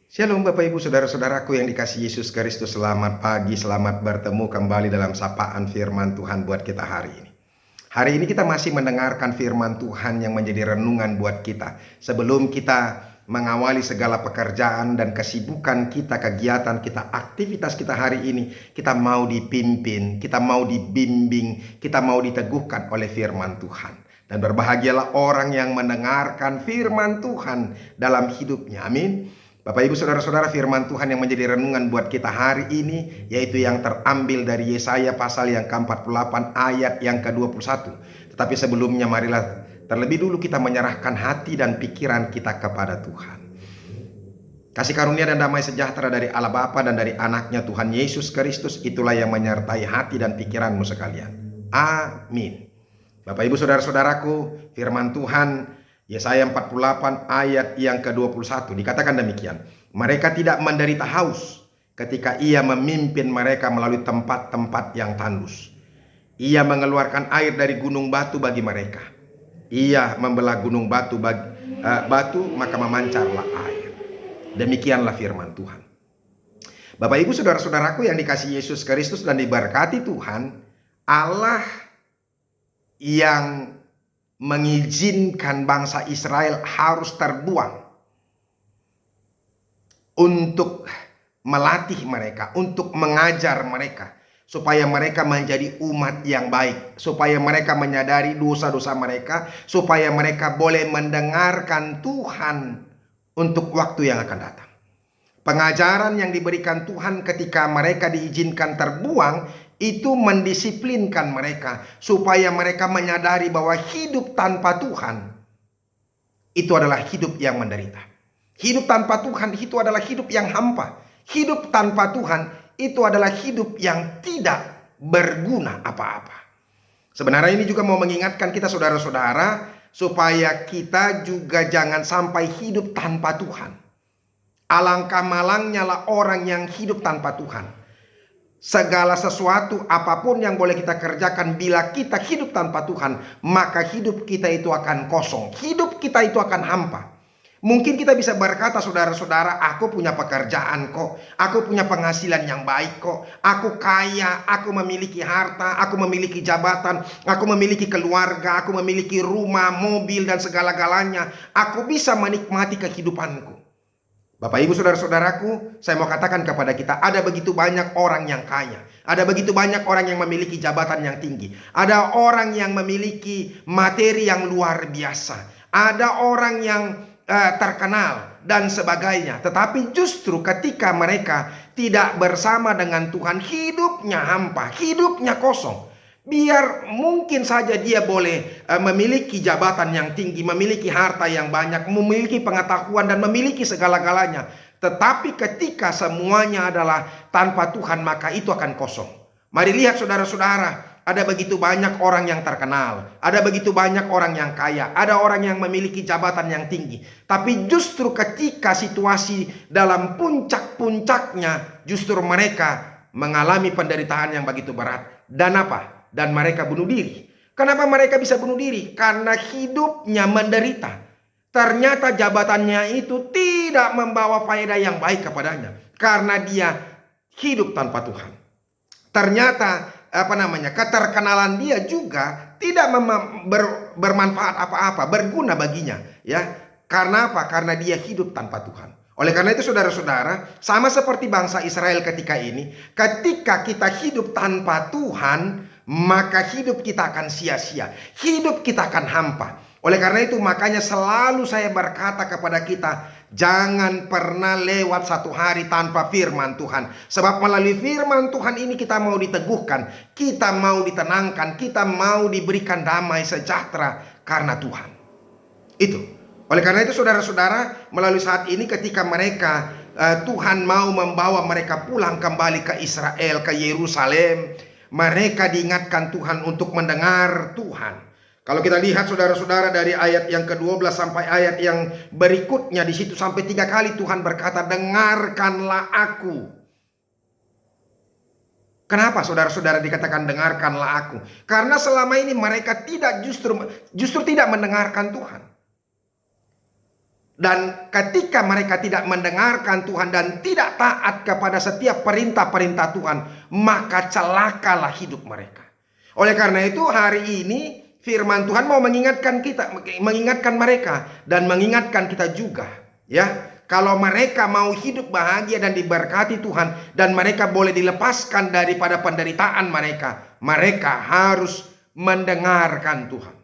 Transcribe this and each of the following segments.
Shalom Bapak Ibu Saudara-saudaraku yang dikasihi Yesus Kristus. Selamat pagi, selamat bertemu kembali dalam sapaan firman Tuhan buat kita hari ini. Hari ini kita masih mendengarkan firman Tuhan yang menjadi renungan buat kita. Sebelum kita mengawali segala pekerjaan dan kesibukan kita, kegiatan kita, aktivitas kita hari ini, kita mau dipimpin, kita mau dibimbing, kita mau diteguhkan oleh firman Tuhan. Dan berbahagialah orang yang mendengarkan firman Tuhan dalam hidupnya. Amin. Bapak Ibu Saudara-saudara, firman Tuhan yang menjadi renungan buat kita hari ini yaitu yang terambil dari Yesaya pasal yang ke-48 ayat yang ke-21. Tetapi sebelumnya marilah terlebih dulu kita menyerahkan hati dan pikiran kita kepada Tuhan. Kasih karunia dan damai sejahtera dari Allah Bapa dan dari anaknya Tuhan Yesus Kristus itulah yang menyertai hati dan pikiranmu sekalian. Amin. Bapak Ibu Saudara-saudaraku, firman Tuhan Yesaya 48 ayat yang ke-21 dikatakan demikian. Mereka tidak menderita haus ketika ia memimpin mereka melalui tempat-tempat yang tandus. Ia mengeluarkan air dari gunung batu bagi mereka. Ia membelah gunung batu maka memancarlah air. Demikianlah firman Tuhan. Bapak Ibu Saudara-saudaraku yang dikasihi Yesus Kristus dan diberkati Tuhan, Allah yang mengizinkan bangsa Israel harus terbuang untuk melatih mereka, untuk mengajar mereka, supaya mereka menjadi umat yang baik, supaya mereka menyadari dosa-dosa mereka, supaya mereka boleh mendengarkan Tuhan untuk waktu yang akan datang. Pengajaran yang diberikan Tuhan ketika mereka diizinkan terbuang itu mendisiplinkan mereka supaya mereka menyadari bahwa hidup tanpa Tuhan itu adalah hidup yang menderita. Hidup tanpa Tuhan itu adalah hidup yang hampa. Hidup tanpa Tuhan itu adalah hidup yang tidak berguna apa-apa. Sebenarnya ini juga mau mengingatkan kita saudara-saudara supaya kita juga jangan sampai hidup tanpa Tuhan. Alangkah malangnya lah orang yang hidup tanpa Tuhan. Segala sesuatu apapun yang boleh kita kerjakan, bila kita hidup tanpa Tuhan, maka hidup kita itu akan kosong. Hidup kita itu akan hampa. Mungkin kita bisa berkata, saudara-saudara, aku punya pekerjaan kok, aku punya penghasilan yang baik kok, aku kaya, aku memiliki harta, aku memiliki jabatan, aku memiliki keluarga, aku memiliki rumah, mobil dan segala-galanya. Aku bisa menikmati kehidupanku. Bapak Ibu Saudara-saudaraku, saya mau katakan kepada kita, ada begitu banyak orang yang kaya, ada begitu banyak orang yang memiliki jabatan yang tinggi, ada orang yang memiliki materi yang luar biasa, ada orang yang terkenal dan sebagainya. Tetapi justru ketika mereka tidak bersama dengan Tuhan, hidupnya hampa, hidupnya kosong. Biar mungkin saja dia boleh memiliki jabatan yang tinggi, memiliki harta yang banyak, memiliki pengetahuan dan memiliki segala-galanya. Tetapi ketika semuanya adalah tanpa Tuhan, maka itu akan kosong. Mari lihat saudara-saudara, ada begitu banyak orang yang terkenal, ada begitu banyak orang yang kaya, ada orang yang memiliki jabatan yang tinggi. Tapi justru ketika situasi dalam puncak-puncaknya, justru mereka mengalami penderitaan yang begitu berat. Dan apa? Dan mereka bunuh diri. Kenapa mereka bisa bunuh diri? Karena hidupnya menderita. Ternyata jabatannya itu tidak membawa faedah yang baik kepadanya, karena dia hidup tanpa Tuhan. Ternyata keterkenalan dia juga tidak bermanfaat apa-apa, berguna baginya, ya. Karena apa? Karena dia hidup tanpa Tuhan. Oleh karena itu saudara-saudara, sama seperti bangsa Israel ketika ini, ketika kita hidup tanpa Tuhan, maka hidup kita akan sia-sia, hidup kita akan hampa. Oleh karena itu makanya selalu saya berkata kepada kita, jangan pernah lewat satu hari tanpa firman Tuhan. Sebab melalui firman Tuhan ini kita mau diteguhkan, kita mau ditenangkan, kita mau diberikan damai sejahtera karena Tuhan. Itu. Oleh karena itu saudara-saudara, melalui saat ini ketika mereka Tuhan mau membawa mereka pulang kembali ke Israel, ke Yerusalem, mereka diingatkan Tuhan untuk mendengar Tuhan. Kalau kita lihat saudara-saudara dari ayat yang ke-12 sampai ayat yang berikutnya, di situ sampai 3 kali Tuhan berkata, dengarkanlah aku. Kenapa saudara-saudara dikatakan dengarkanlah aku? Karena selama ini mereka tidak justru tidak mendengarkan Tuhan. Dan ketika mereka tidak mendengarkan Tuhan dan tidak taat kepada setiap perintah-perintah Tuhan, maka celakalah hidup mereka. Oleh karena itu hari ini firman Tuhan mau mengingatkan kita, mengingatkan mereka dan mengingatkan kita juga, ya. Kalau mereka mau hidup bahagia dan diberkati Tuhan dan mereka boleh dilepaskan daripada penderitaan mereka, mereka harus mendengarkan Tuhan.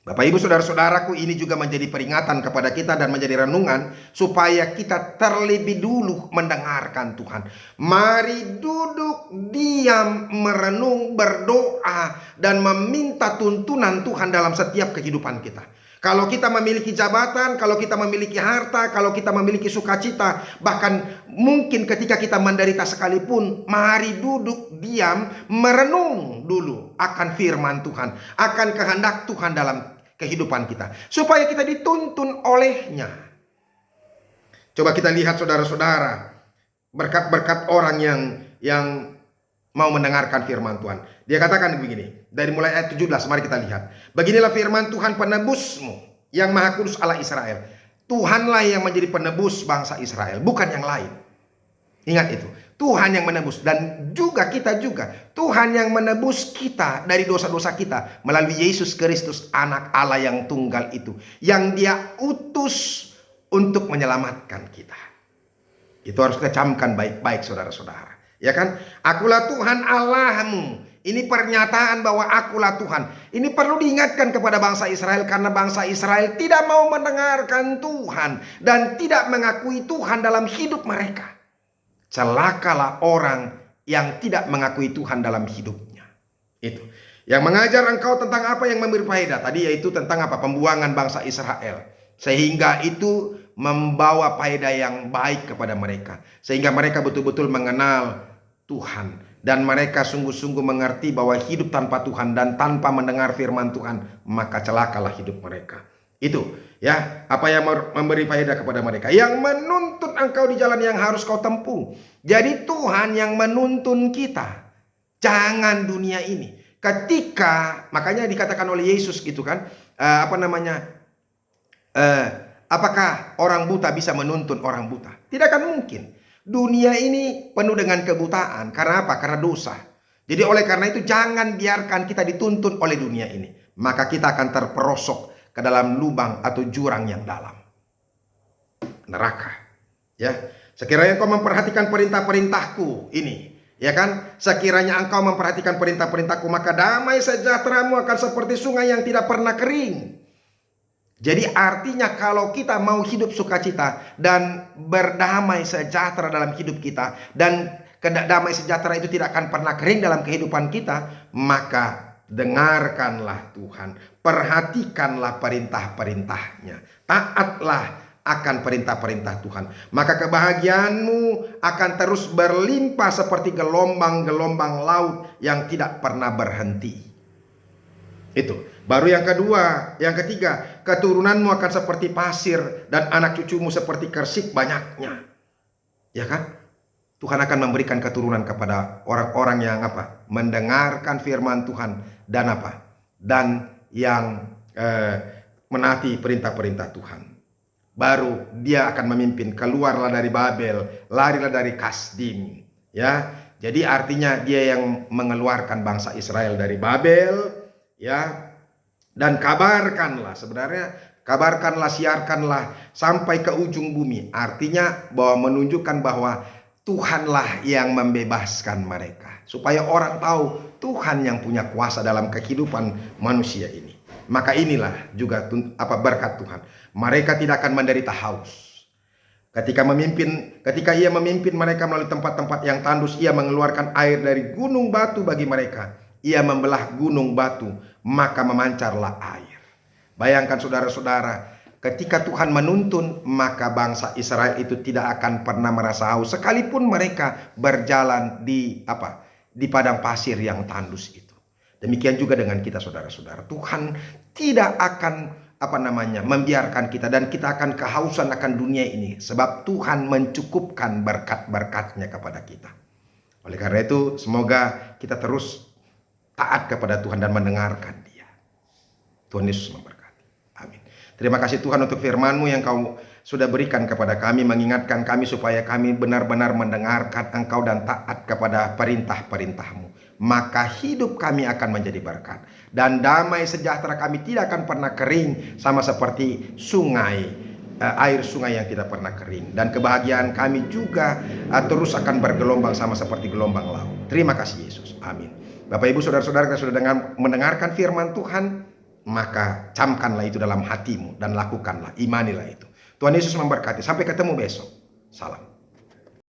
Bapak Ibu saudara-saudaraku, ini juga menjadi peringatan kepada kita dan menjadi renungan supaya kita terlebih dulu mendengarkan Tuhan. Mari duduk, diam, merenung, berdoa dan meminta tuntunan Tuhan dalam setiap kehidupan kita. Kalau kita memiliki jabatan, kalau kita memiliki harta, kalau kita memiliki sukacita, bahkan mungkin ketika kita menderita sekalipun, mari duduk, diam, merenung dulu akan firman Tuhan, akan kehendak Tuhan dalam kehidupan kita, supaya kita dituntun olehnya. Coba kita lihat saudara-saudara, berkat-berkat orang yang mau mendengarkan firman Tuhan. Dia katakan begini, dari mulai ayat 17, mari kita lihat. Beginilah firman Tuhan penebusmu, yang Maha Kudus Allah Israel. Tuhanlah yang menjadi penebus bangsa Israel, bukan yang lain. Ingat itu, Tuhan yang menebus. Dan juga kita juga, Tuhan yang menebus kita dari dosa-dosa kita melalui Yesus Kristus, anak Allah yang tunggal itu, yang Dia utus untuk menyelamatkan kita. Itu harus kita camkan baik-baik saudara-saudara. Ya kan? Akulah Tuhan Allahmu. Ini pernyataan bahwa akulah Tuhan. Ini perlu diingatkan kepada bangsa Israel, karena bangsa Israel tidak mau mendengarkan Tuhan dan tidak mengakui Tuhan dalam hidup mereka. Celakalah orang yang tidak mengakui Tuhan dalam hidupnya. Itu. Yang mengajar engkau tentang apa yang memberi faedah tadi, yaitu tentang apa? Pembuangan bangsa Israel. Sehingga itu membawa faedah yang baik kepada mereka. Sehingga mereka betul-betul mengenal Tuhan. Dan mereka sungguh-sungguh mengerti bahwa hidup tanpa Tuhan dan tanpa mendengar firman Tuhan, maka celakalah hidup mereka. Itu ya, apa yang memberi faedah kepada mereka, yang menuntun engkau di jalan yang harus kau tempuh. Jadi Tuhan yang menuntun kita, jangan dunia ini. Ketika, makanya dikatakan oleh Yesus gitu kan, apakah orang buta bisa menuntun orang buta? Tidak akan mungkin. Dunia ini penuh dengan kebutaan. Karena apa? Karena dosa. Jadi oleh karena itu jangan biarkan kita dituntun oleh dunia ini. Maka kita akan terperosok ke dalam lubang atau jurang yang dalam. Neraka. Ya. Sekiranya engkau memperhatikan perintah-perintahku ini. Ya kan? Sekiranya engkau memperhatikan perintah-perintahku, maka damai sejahteramu akan seperti sungai yang tidak pernah kering. Jadi artinya kalau kita mau hidup sukacita dan berdamai sejahtera dalam hidup kita, dan damai sejahtera itu tidak akan pernah kering dalam kehidupan kita, maka dengarkanlah Tuhan, perhatikanlah perintah-perintahnya, taatlah akan perintah-perintah Tuhan, maka kebahagiaanmu akan terus berlimpah seperti gelombang-gelombang laut yang tidak pernah berhenti. Itu. Baru yang kedua, yang ketiga, keturunanmu akan seperti pasir dan anak cucumu seperti kersik banyaknya. Ya kan? Tuhan akan memberikan keturunan kepada orang-orang yang apa? Mendengarkan firman Tuhan dan apa? Dan yang menaati perintah-perintah Tuhan. Baru dia akan memimpin, keluarlah dari Babel, larilah dari Kasdim. Ya. Jadi artinya dia yang mengeluarkan bangsa Israel dari Babel, ya. Dan kabarkanlah, sebenarnya kabarkanlah, siarkanlah sampai ke ujung bumi. Artinya bahwa menunjukkan bahwa Tuhanlah yang membebaskan mereka. Supaya orang tahu Tuhan yang punya kuasa dalam kehidupan manusia ini. Maka inilah juga berkat Tuhan. Mereka tidak akan menderita haus. Ketika ia memimpin mereka melalui tempat-tempat yang tandus, ia mengeluarkan air dari gunung batu bagi mereka. Ia membelah gunung batu, maka memancarlah air. Bayangkan saudara-saudara, ketika Tuhan menuntun, maka bangsa Israel itu tidak akan pernah merasa haus, sekalipun mereka berjalan di padang pasir yang tandus itu. Demikian juga dengan kita saudara-saudara. Tuhan tidak akan membiarkan kita dan kita akan kehausan akan dunia ini, sebab Tuhan mencukupkan berkat-berkatnya kepada kita. Oleh karena itu, semoga kita terus taat kepada Tuhan dan mendengarkan Dia. Tuhan Yesus memberkati. Amin. Terima kasih Tuhan untuk firman-Mu yang Kau sudah berikan kepada kami, mengingatkan kami supaya kami benar-benar mendengarkan Engkau dan taat kepada perintah-perintah-Mu. Maka hidup kami akan menjadi berkat. Dan damai sejahtera kami tidak akan pernah kering, sama seperti sungai, air sungai yang tidak pernah kering. Dan kebahagiaan kami juga terus akan bergelombang sama seperti gelombang laut. Terima kasih Yesus. Amin. Bapak Ibu Saudara-saudara yang sudah mendengarkan firman Tuhan, maka camkanlah itu dalam hatimu dan lakukanlah, imanilah itu. Tuhan Yesus memberkati. Sampai ketemu besok. Salam.